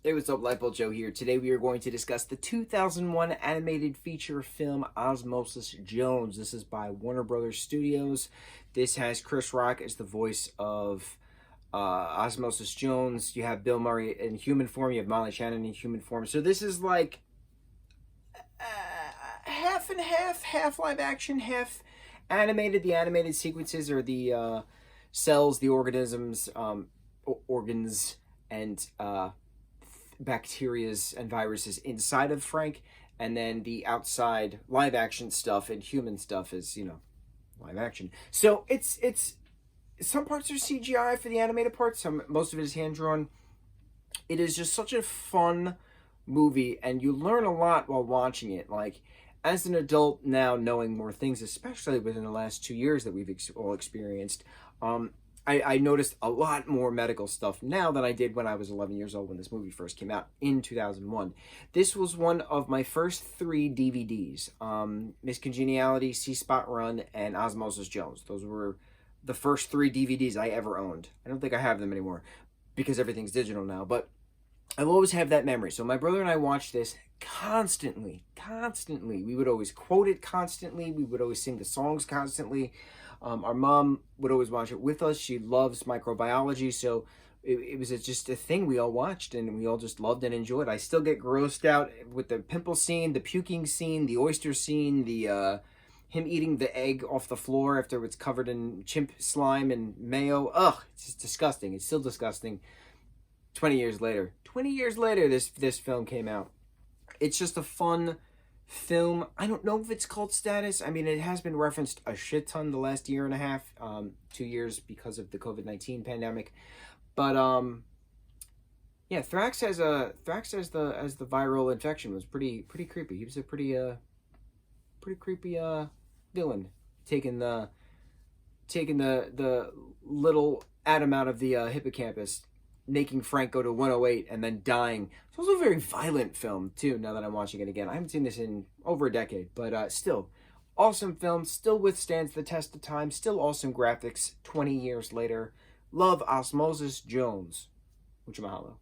Hey, what's up, lightboltjoe here. Today we are going to discuss the 2001 animated feature film Osmosis Jones. This is by Warner Brothers Studios. This has Chris Rock as the voice of Osmosis Jones. You have Bill Murray in human form. You have Molly Shannon in human form. So this is like half and half live action, half animated. The animated sequences are the cells, the organisms, organs, and bacterias and viruses inside of Frank, and then the outside live action stuff and human stuff is, live action. So it's some parts are CGI for the animated parts, most of it is hand drawn. It is just such a fun movie, and you learn a lot while watching it. Like, as an adult now, knowing more things, especially within the last 2 years that we've all experienced, I noticed a lot more medical stuff now than I did when I was 11 years old when this movie first came out in 2001. This was one of my first 3 DVDs. Miss Congeniality, C-Spot Run, and Osmosis Jones. Those were the first 3 DVDs I ever owned. I don't think I have them anymore because everything's digital now, but I'll always have that memory. So my brother and I watched this constantly. We would always quote it constantly. We would always sing the songs constantly. Our mom would always watch it with us. She loves microbiology, so it was just a thing we all watched, and we all just loved and enjoyed. I still get grossed out with the pimple scene, the puking scene, the oyster scene, the him eating the egg off the floor after it's covered in chimp slime and mayo. Ugh, it's just disgusting. It's still disgusting. 20 years later, this film came out. It's just a fun film. I don't know if it's cult status. I mean, it has been referenced a shit ton the last year and a half, 2 years because of the COVID-19 pandemic. But yeah, Thrax as the viral infection was pretty creepy. He was a pretty creepy villain, taking the little atom out of the hippocampus, making Frank go to 108 and then dying. It's also a very violent film too, now that I'm watching it again. I haven't seen this in over a decade, but still, awesome film, still withstands the test of time, still awesome graphics 20 years later. Love Osmosis Jones. Mucho mahalo.